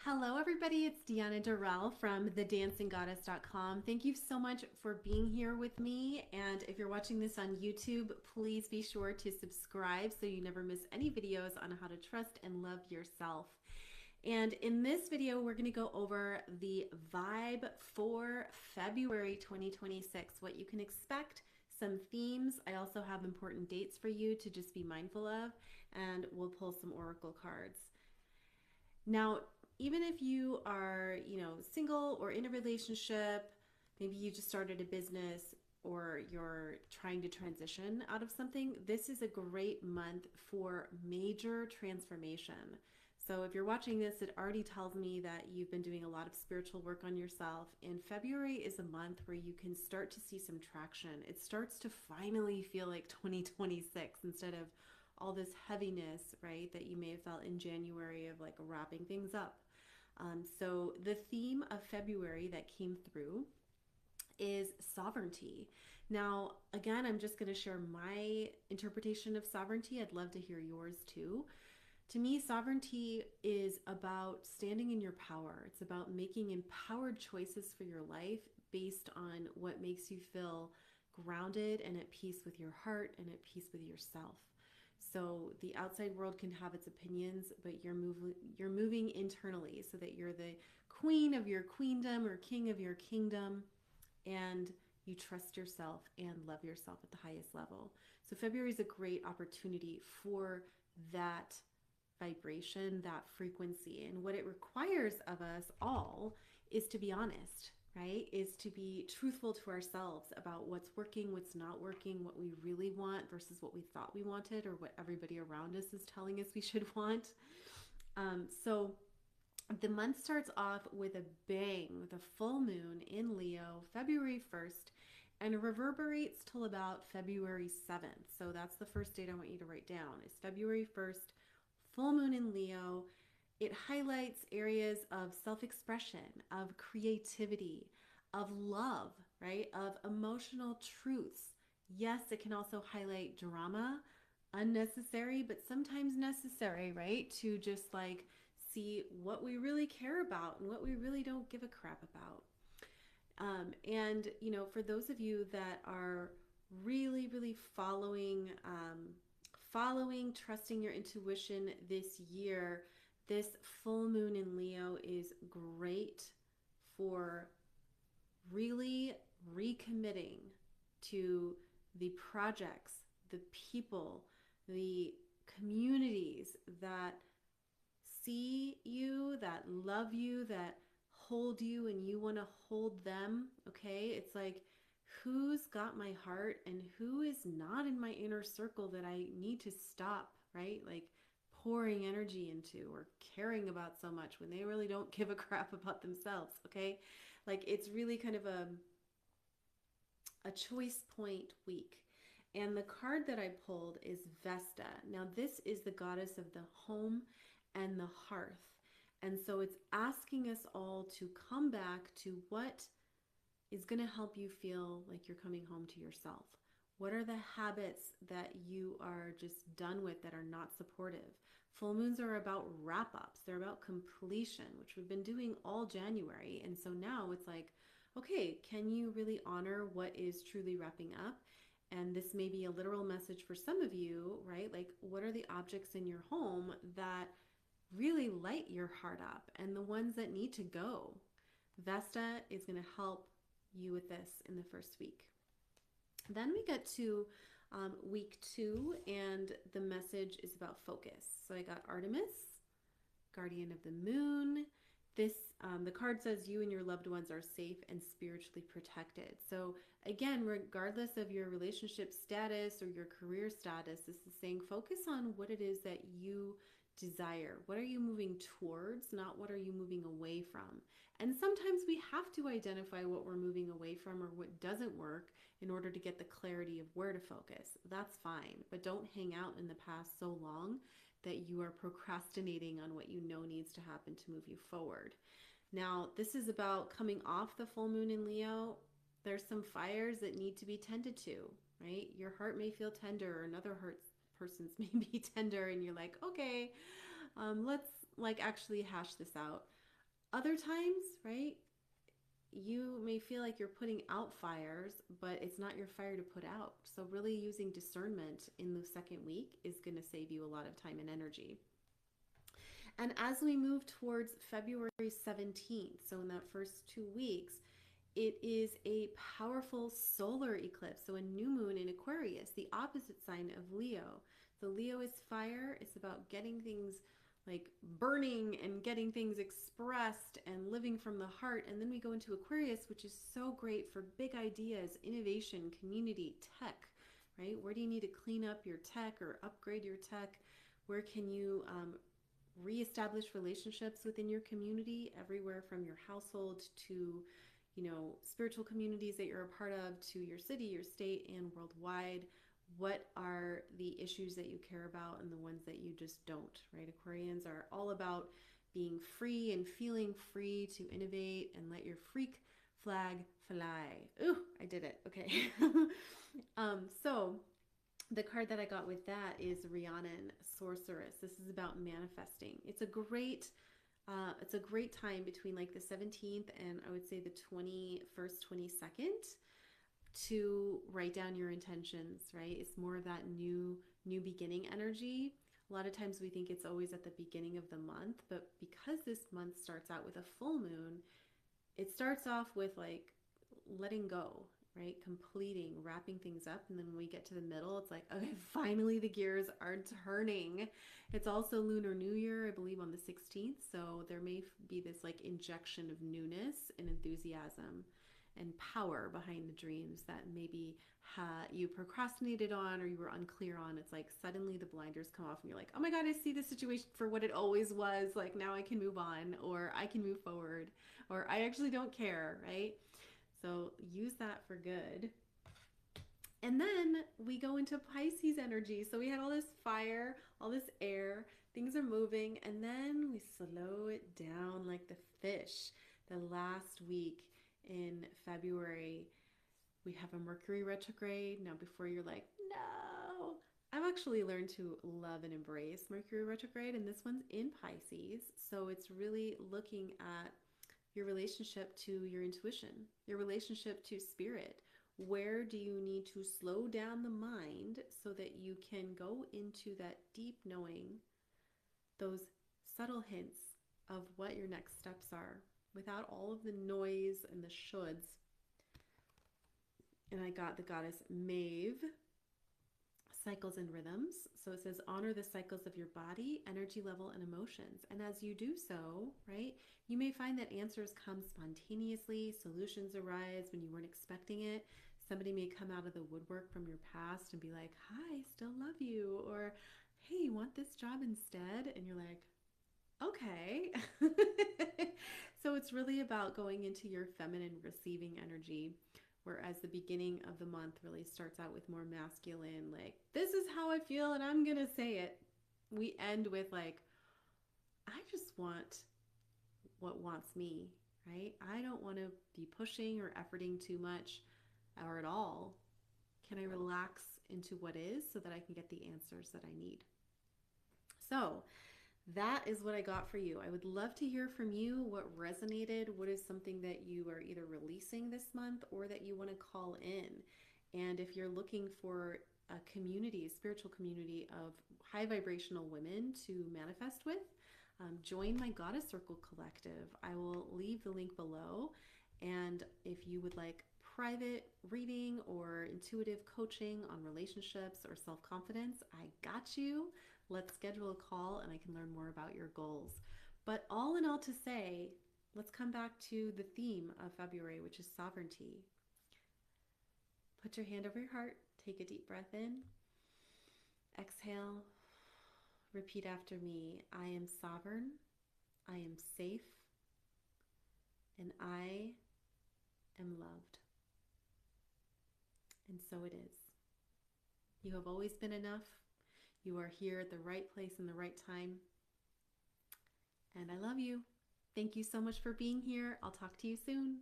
Hello, everybody. It's Deanna Dorell from thedancinggoddess.com. Thank you so much for being here with me. And if you're watching this on YouTube, please be sure to subscribe so you never miss any videos on how to trust and love yourself. And in this video, we're going to go over the vibe for February 2026, what you can expect, some themes. I also have important dates for you to just be mindful of, and we'll pull some oracle cards. Now, even if you are, single or in a relationship, maybe you just started a business or you're trying to transition out of something, this is a great month for major transformation. So if you're watching this, it already tells me that you've been doing a lot of spiritual work on yourself. And February is a month where you can start to see some traction. It starts to finally feel like 2026 instead of all this heaviness, right, that you may have felt in January of like wrapping things up. So the theme of February that came through is sovereignty. Now, again, I'm just going to share my interpretation of sovereignty. I'd love to hear yours too. To me, sovereignty is about standing in your power. It's about making empowered choices for your life based on what makes you feel grounded and at peace with your heart and at peace with yourself. So the outside world can have its opinions, but you're moving internally so that you're the queen of your queendom or king of your kingdom, and you trust yourself and love yourself at the highest level. So February is a great opportunity for that vibration, that frequency. And what it requires of us all is to be honest, right? Is to be truthful to ourselves about what's working, what's not working, what we really want versus what we thought we wanted or what everybody around us is telling us we should want. So the month starts off with a bang, with a full moon in Leo, February 1st, and reverberates till about February 7th. So that's the first date I want you to write down is February 1st, full moon in Leo. It highlights areas of self-expression, of creativity, of love, right? Of emotional truths. Yes, it can also highlight drama, unnecessary, but sometimes necessary, right? To just like see what we really care about and what we really don't give a crap about. For those of you that are really, really following, trusting your intuition this year, this full moon in Leo is great for really recommitting to the projects, the people, the communities that see you, that love you, that hold you, and you want to hold them. Okay, it's like, who's got my heart and who is not in my inner circle that I need to stop, right? Like pouring energy into or caring about so much when they really don't give a crap about themselves. Okay, like it's really kind of a choice point week. And the card that I pulled is Vesta. Now, this is the goddess of the home and the hearth. And so it's asking us all to come back to what is going to help you feel like you're coming home to yourself. What are the habits that you are just done with that are not supportive? Full moons are about wrap ups, they're about completion, which we've been doing all January. And so now it's like, okay, can you really honor what is truly wrapping up? And this may be a literal message for some of you, right? Like, what are the objects in your home that really light your heart up and the ones that need to go? Vesta is going to help you with this in the first week. Then we get to week 2, and the message is about focus. So I got Artemis, guardian of the moon. The card says you and your loved ones are safe and spiritually protected. So again, regardless of your relationship status or your career status, this is saying focus on what it is that you desire. What are you moving towards, not what are you moving away from? And sometimes we have to identify what we're moving away from or what doesn't work in order to get the clarity of where to focus. That's fine, but don't hang out in the past so long that you are procrastinating on what you know needs to happen to move you forward. Now, this is about coming off the full moon in Leo. There's some fires that need to be tended to, right? Your heart may feel tender, or another person's may be tender, and you're like, okay, let's like actually hash this out. Other times, right, you may feel like you're putting out fires, but it's not your fire to put out. So, really using discernment in the second week is going to save you a lot of time and energy. And as we move towards February 17th, so in that first 2 weeks, it is a powerful solar eclipse. So, a new moon in Aquarius, the opposite sign of Leo. So, Leo is fire, it's about getting things like burning and getting things expressed and living from the heart. And then we go into Aquarius, which is so great for big ideas, innovation, community, tech, right? Where do you need to clean up your tech or upgrade your tech? Where can you reestablish relationships within your community, everywhere from your household to, spiritual communities that you're a part of, to your city, your state, and worldwide? What are the issues that you care about and the ones that you just don't, right? Aquarians are all about being free and feeling free to innovate and let your freak flag fly. Ooh, I did it. Okay. So the card that I got with that is Rhiannon, Sorceress. This is about manifesting. It's a great time between like the 17th and I would say the 21st, 22nd to write down your intentions, right? It's more of that new beginning energy. A lot of times we think it's always at the beginning of the month, but because this month starts out with a full moon, it starts off with like letting go, right? Completing, wrapping things up. And then when we get to the middle, it's like, okay, finally the gears are turning. It's also Lunar New Year, I believe, on the 16th. So there may be this like injection of newness and enthusiasm and power behind the dreams that maybe you procrastinated on or you were unclear on. It's like suddenly the blinders come off and you're like, oh my God, I see the situation for what it always was. Like now I can move on, or I can move forward, or I actually don't care, right? So use that for good. And then we go into Pisces energy. So we had all this fire, all this air, things are moving, and then we slow it down like the fish. The last week in February, we have a Mercury retrograde. Now, before you're like, no, I've actually learned to love and embrace Mercury retrograde, and this one's in Pisces. So it's really looking at your relationship to your intuition, your relationship to spirit. Where do you need to slow down the mind so that you can go into that deep knowing, those subtle hints of what your next steps are without all of the noise and the shoulds? And I got the goddess Maeve, cycles and rhythms. So it says, honor the cycles of your body, energy level, and emotions. And as you do so, right, you may find that answers come spontaneously, solutions arise when you weren't expecting it. Somebody may come out of the woodwork from your past and be like, hi, still love you. Or, hey, you want this job instead? And you're like, okay. So it's really about going into your feminine receiving energy, whereas the beginning of the month really starts out with more masculine, like, this is how I feel and I'm going to say it. We end with like, I just want what wants me, right? I don't want to be pushing or efforting too much or at all. Can I relax into what is so that I can get the answers that I need? So that is what I got for you. I would love to hear from you what resonated. What is something that you are either releasing this month or that you want to call in? And if you're looking for a community, a spiritual community of high vibrational women to manifest with, join my Goddess Circle Collective. I will leave the link below. And if you would like private reading or intuitive coaching on relationships or self-confidence, I got you. Let's schedule a call and I can learn more about your goals. But all in all to say, let's come back to the theme of February, which is sovereignty. Put your hand over your heart, take a deep breath in, exhale, repeat after me. I am sovereign, I am safe, and I am loved. And so it is. You have always been enough. You are here at the right place in the right time. And I love you. Thank you so much for being here. I'll talk to you soon.